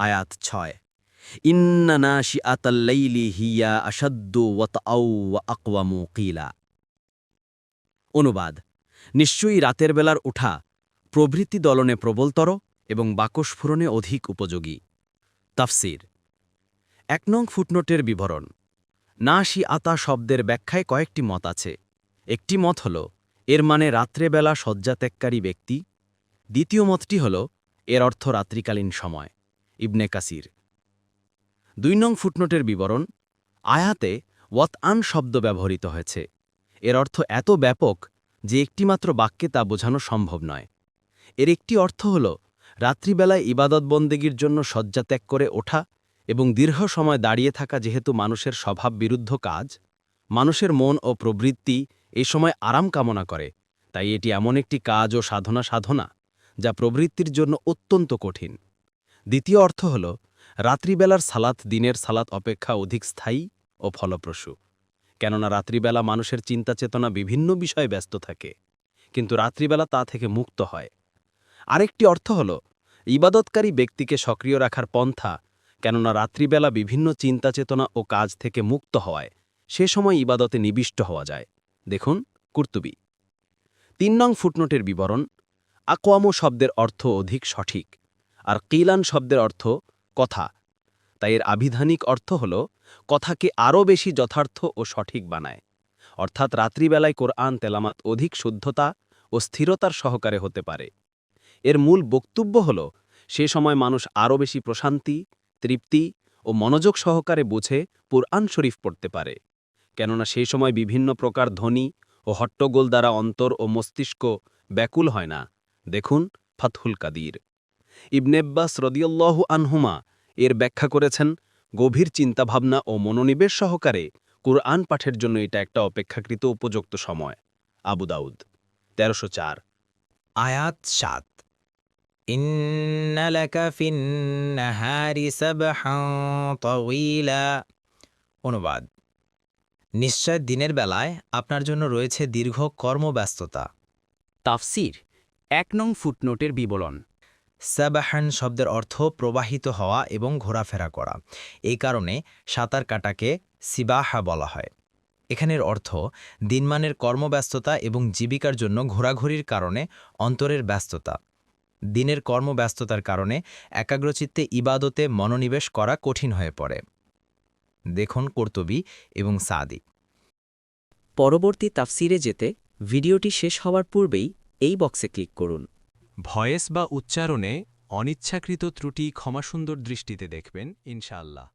আয়াত ৬ ইন্না নাশিআতাল লাইলি হিয়া আশাদ্দু ওয়াতআউ ওয়া আকওয়ামু কিলা। অনুবাদ: নিশ্চয়ই রাতের বেলার ওঠা প্রভৃতি দলনে প্রবলতর এবং বাকস্ফুরণে অধিক উপযোগী। তাফসীর: ১ নং ফুটনোটের বিবরণ। নাশিআতা শব্দের ব্যাখ্যায় কয়েকটি মত আছে। একটি মত হল এর মানে রাত্রেবেলা শয্যাত্যাগকারী ব্যক্তি। দ্বিতীয় মতটি হল এর অর্থ রাত্রিকালীন সময়। ইবনে কাসির। ২ নং ফুটনোটের বিবরণ। আয়াতে ওয়াতআন শব্দ ব্যবহৃত হয়েছে। এর অর্থ এত ব্যাপক যে একটিমাত্র বাক্যে তা বোঝানো সম্ভব নয়। এর একটি অর্থ হল রাত্রিবেলায় ইবাদত বন্দেগীর জন্য শয্যা ত্যাগ করে ওঠা এবং দীর্ঘ সময় দাঁড়িয়ে থাকা যেহেতু মানুষের স্বভাব বিরুদ্ধ কাজ, মানুষের মন ও প্রবৃত্তি এই সময় আরাম কামনা করে, তাই এটি এমন একটি কাজ ও সাধনা যা প্রবৃত্তির জন্য অত্যন্ত কঠিন। দ্বিতীয় অর্থ হল রাত্রিবেলার সালাত দিনের সালাত অপেক্ষা অধিক স্থায়ী ও ফলপ্রসূ, কেননা রাত্রিবেলা মানুষের চিন্তা চেতনা বিভিন্ন বিষয়ে ব্যস্ত থাকে, কিন্তু রাত্রিবেলা তা থেকে মুক্ত হয়। আরেকটি অর্থ হল ইবাদতকারী ব্যক্তিকে সক্রিয় রাখার পন্থা, কেননা রাত্রিবেলা বিভিন্ন চিন্তা চেতনা ও কাজ থেকে মুক্ত হওয়ায় সে সময় ইবাদতে নিবিষ্ট হওয়া যায়। দেখুন কুর্তুবী। ৩ নং ফুটনোটের বিবরণ। আকওয়ামু শব্দের অর্থ অধিক সঠিক, আর কিলান শব্দের অর্থ কথা, তাই এর আবিধানিক অর্থ হল কথাকে আরও বেশি যথার্থ ও সঠিক বানায়, অর্থাৎ রাত্রিবেলায় কোরআন তেলামাত অধিক শুদ্ধতা ও স্থিরতার সহকারে হতে পারে। এর মূল বক্তব্য হল সে সময় মানুষ আরও বেশি প্রশান্তি, তৃপ্তি ও মনোযোগ সহকারে বুঝে কুরআন শরীফ পড়তে পারে, কেননা সেই সময় বিভিন্ন প্রকার ধ্বনি ও হট্টগোল দ্বারা অন্তর ও মস্তিষ্ক ব্যাকুল হয় না। দেখুন ফাতহুল কাদির। ইবনে আব্বাস রাদিয়াল্লাহু আনহুমা এর ব্যাখ্যা করেছেন, গভীর চিন্তাভাবনা ও মনোনিবেশ সহকারে কুরআন পাঠের জন্য এটা একটা অপেক্ষাকৃত উপযুক্ত সময়। আবু দাউদ ১৩০৪। আয়াত ৭ ইন্না লাকা ফিন-নাহারি সাবহান তাওয়ীলা। অনুবাদ: নিশ্চয় দিনের বেলায় আপনার জন্য রয়েছে দীর্ঘ কর্মব্যস্ততা। তাফসীর ১ নং ফুটনোটের বিবরণ। সাবাহান শব্দের অর্থ প্রবাহিত হওয়া এবং ঘোরাফেরা করা। এই কারণে সাঁতার কাটাকে সিবাহা বলা হয়। এখানের অর্থ দিনমানের কর্মব্যস্ততা এবং জীবিকার জন্য ঘোরাঘুরির কারণে অন্তরের ব্যস্ততা। দিনের কর্মব্যস্ততার কারণে একাগ্রচিত্তে ইবাদতে মনোনিবেশ করা কঠিন হয়ে পড়ে। দেখুন কুরতুবী এবং সাদি। পরবর্তী তাফসীরে যেতে ভিডিওটি শেষ হওয়ার পূর্বেই এই বক্সে ক্লিক করুন। ভয়েস বা উচ্চারণে অনিচ্ছাকৃত ত্রুটি ক্ষমাসুন্দর দৃষ্টিতে দেখবেন ইনশাআল্লাহ।